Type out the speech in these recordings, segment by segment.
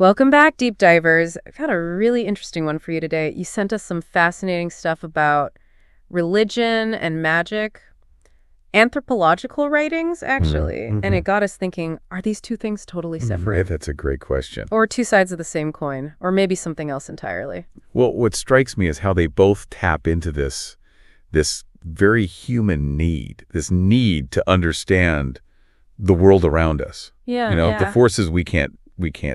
Welcome back, deep divers. I've got a really interesting one for you today. You sent us some fascinating stuff about religion and magic, anthropological writings, actually. And it got us thinking, are these two things totally separate? Right, that's a great question. Or two sides of the same coin? Or maybe something else entirely? Well, what strikes me is how they both tap into this very human need, this need to understand the world around us. Yeah. The forces we can't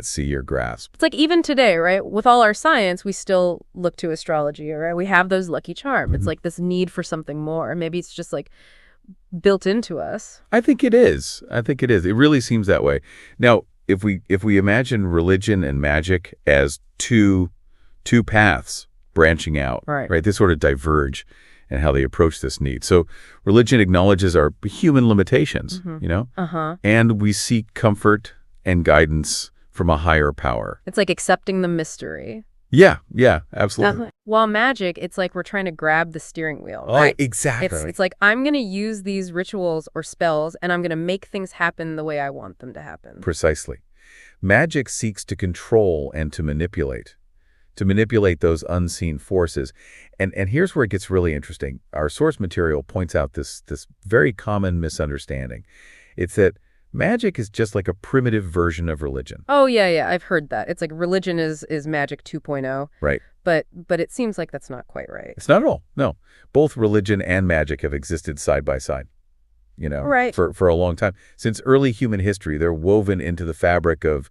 see or grasp. It's like even today, right? With all our science, we still look to astrology, right? We have those lucky charms. It's like this need for something more. Maybe it's just like built into us. I think it is. It really seems that way. Now, if we imagine religion and magic as two paths branching out, right? They sort of diverge in how they approach this need. So religion acknowledges our human limitations, and we seek comfort and guidance from a higher power. It's like accepting the mystery. Yeah, absolutely. While magic, it's like we're trying to grab the steering wheel. Right? Exactly. It's like I'm going to use these rituals or spells, and I'm going to make things happen the way I want them to happen. Precisely. Magic seeks to control and to manipulate those unseen forces. And here's where it gets really interesting. Our source material points out this very common misunderstanding. It's that magic is just like a primitive version of religion. Oh, yeah. I've heard that. It's like religion is magic 2.0. Right. But it seems like that's not quite right. It's not at all. No. Both religion and magic have existed side by side, for a long time. Since early human history, they're woven into the fabric of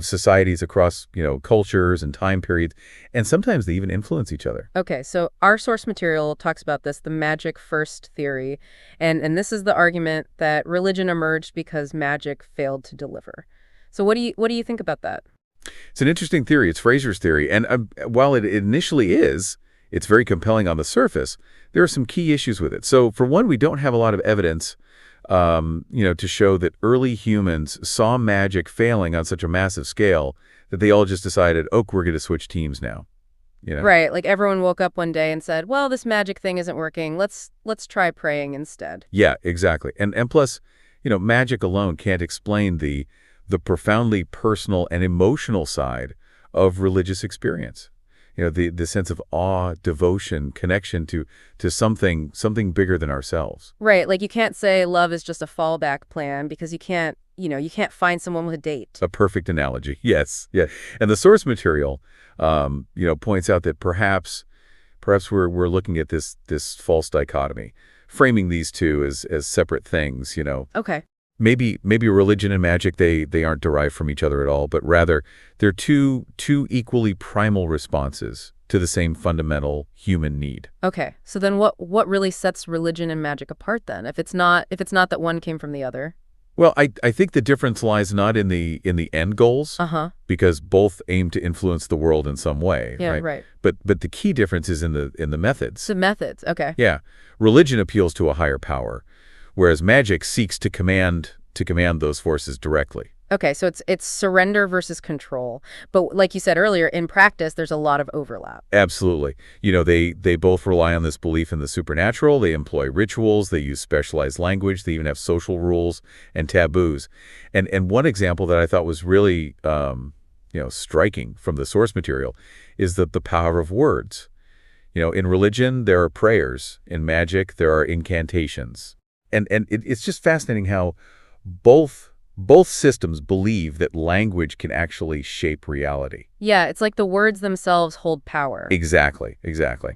societies across, cultures and time periods, and sometimes they even influence each other. Okay, so our source material talks about this, the magic first theory, and this is the argument that religion emerged because magic failed to deliver. So what do you think about that? It's an interesting theory. It's Fraser's theory, and while it initially it's very compelling on the surface, there are some key issues with it. So for one, we don't have a lot of evidence to show that early humans saw magic failing on such a massive scale that they all just decided, we're going to switch teams now. Right, like everyone woke up one day and said, well, this magic thing isn't working. Let's try praying instead. Yeah, exactly. And plus, magic alone can't explain the profoundly personal and emotional side of religious experience. The sense of awe, devotion, connection to something bigger than ourselves. Right. Like you can't say love is just a fallback plan because you can't find someone with a date. A perfect analogy. Yes. Yeah. And the source material, points out that perhaps we're looking at this false dichotomy, framing these two as separate things, Okay. Maybe religion and magic, they aren't derived from each other at all, but rather they're two equally primal responses to the same fundamental human need. Okay. So then what really sets religion and magic apart then? If it's not that one came from the other? Well, I think the difference lies not in the end goals, because both aim to influence the world in some way, right? But the key difference is in the methods. The methods, okay. Yeah. Religion appeals to a higher power, whereas magic seeks to command those forces directly. Okay, so it's surrender versus control. But like you said earlier, in practice, there's a lot of overlap. Absolutely. They both rely on this belief in the supernatural. They employ rituals. They use specialized language. They even have social rules and taboos. And one example that I thought was really striking from the source material is the power of words. In religion, there are prayers. In magic, there are incantations. And it's just fascinating how both systems believe that language can actually shape reality. Yeah, it's like the words themselves hold power. Exactly.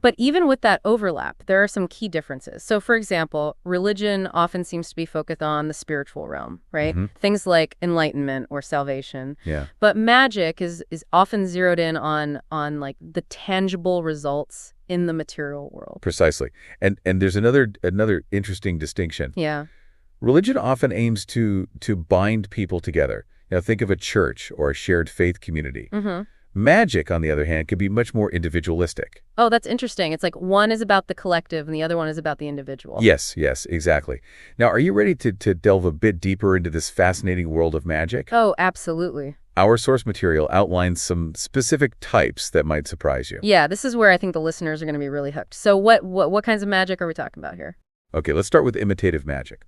But even with that overlap, there are some key differences. So, for example, religion often seems to be focused on the spiritual realm, right? Things like enlightenment or salvation. Yeah. But magic is often zeroed in on like the tangible results in the material world. Precisely. And there's another interesting distinction. Yeah. Religion often aims to bind people together. Think of a church or a shared faith community. Magic, on the other hand, can be much more individualistic. Oh, that's interesting. It's like one is about the collective and the other one is about the individual. Yes, exactly. Now, are you ready to delve a bit deeper into this fascinating world of magic? Oh, absolutely. Our source material outlines some specific types that might surprise you. Yeah, this is where I think the listeners are going to be really hooked. So what kinds of magic are we talking about here? Okay, let's start with imitative magic.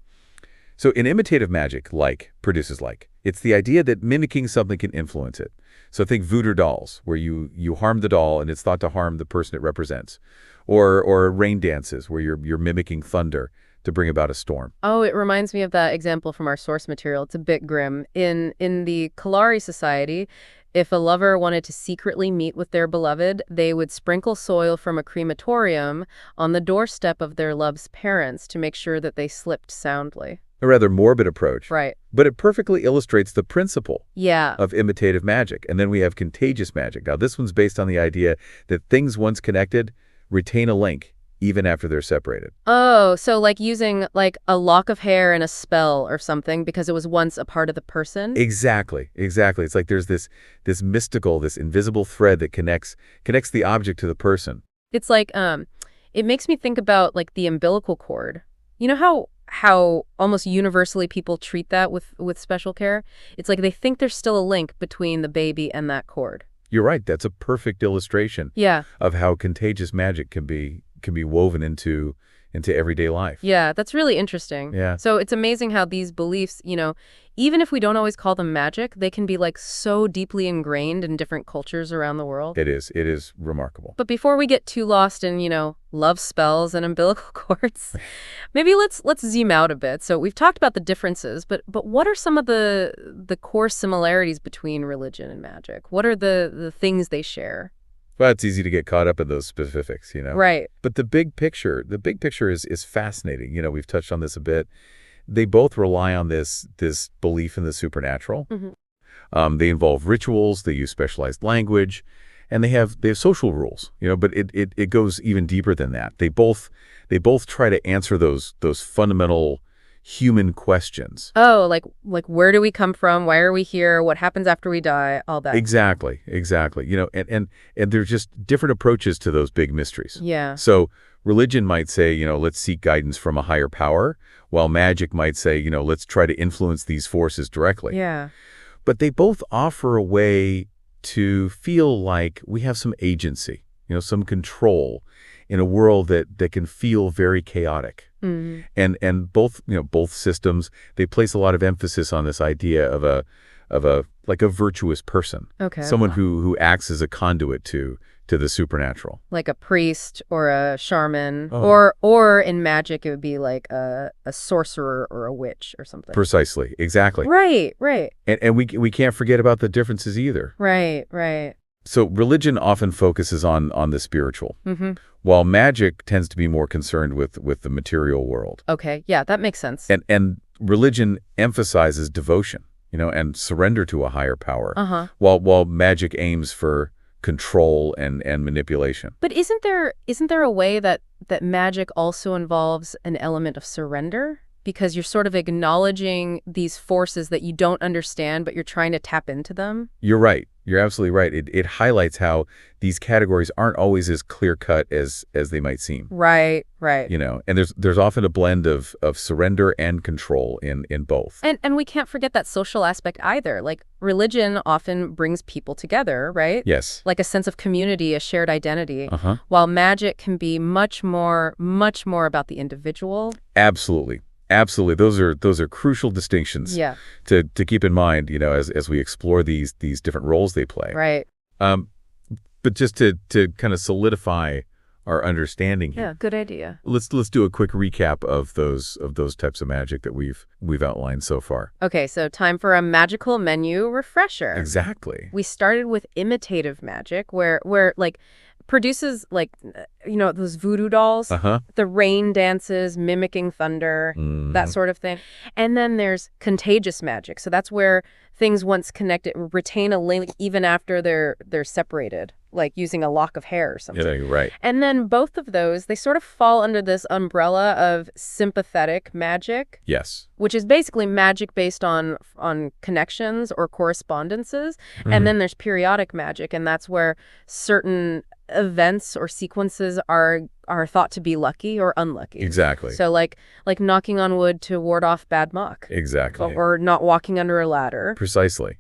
So in imitative magic, like produces like, it's the idea that mimicking something can influence it. So think voodoo dolls, where you harm the doll and it's thought to harm the person it represents. Or rain dances, where you're mimicking thunder to bring about a storm. Oh, it reminds me of that example from our source material. It's a bit grim. In the Kalari Society, if a lover wanted to secretly meet with their beloved, they would sprinkle soil from a crematorium on the doorstep of their love's parents to make sure that they slept soundly. A rather morbid approach. Right. But it perfectly illustrates the principle Yeah. of imitative magic. And then we have contagious magic. Now, this one's based on the idea that things once connected retain a link even after they're separated. Oh, so like using like a lock of hair in a spell or something because it was once a part of the person? Exactly. It's like there's this mystical, this invisible thread that connects the object to the person. It's like it makes me think about like the umbilical cord. You know how almost universally people treat that with special care? It's like they think there's still a link between the baby and that cord. You're right. That's a perfect illustration Yeah. of how contagious magic can be woven into everyday life. Yeah, that's really interesting. Yeah. So it's amazing how these beliefs, even if we don't always call them magic, they can be like so deeply ingrained in different cultures around the world. It is remarkable. But before we get too lost in, love spells and umbilical cords, maybe let's zoom out a bit. So we've talked about the differences, but what are some of the core similarities between religion and magic? What are the things they share? Well, it's easy to get caught up in those specifics, Right. But the big picture is fascinating. We've touched on this a bit. They both rely on this belief in the supernatural. Mm-hmm. They involve rituals, they use specialized language, and they have social rules, but it goes even deeper than that. They both try to answer those fundamental human questions. Oh, like where do we come from? Why are we here? What happens after we die? All that. Exactly. And there's just different approaches to those big mysteries. Yeah. So religion might say, let's seek guidance from a higher power, while magic might say, let's try to influence these forces directly. Yeah. But they both offer a way to feel like we have some agency, some control in a world that can feel very chaotic. Mm-hmm. And both systems, they place a lot of emphasis on this idea of a virtuous person. Okay. Someone who acts as a conduit to the supernatural. Like a priest or a shaman, Oh. or in magic it would be like a sorcerer or a witch or something. Precisely. Exactly. Right. And we can't forget about the differences either. Right. So religion often focuses on the spiritual, Mm-hmm. while magic tends to be more concerned with the material world. Okay. Yeah, that makes sense. And religion emphasizes devotion, and surrender to a higher power, while magic aims for control and manipulation. But isn't there a way that magic also involves an element of surrender? Because you're sort of acknowledging these forces that you don't understand, but you're trying to tap into them? You're right. You're absolutely right. It highlights how these categories aren't always as clear-cut as they might seem. Right. And there's often a blend of surrender and control in both. And we can't forget that social aspect either. Like religion often brings people together, right? Yes. Like a sense of community, a shared identity. Uh-huh. While magic can be much more about the individual. Absolutely. Those are crucial distinctions Yeah. to keep in mind, as we explore these different roles they play. Right. But just to kind of solidify our understanding here. Yeah, good idea. Let's do a quick recap of those types of magic that we've outlined so far. Okay, so time for a magical menu refresher. Exactly. We started with imitative magic, where like produces like those voodoo dolls, the rain dances, mimicking thunder, that sort of thing. And then there's contagious magic. So that's where things once connected retain a link even after they're separated, like using a lock of hair or something. Yeah, you're right. And then both of those, they sort of fall under this umbrella of sympathetic magic. Yes. Which is basically magic based on connections or correspondences. And then there's periodic magic, and that's where certain events or sequences are thought to be lucky or unlucky. Exactly. So like knocking on wood to ward off bad luck. Exactly. Or not walking under a ladder. Precisely.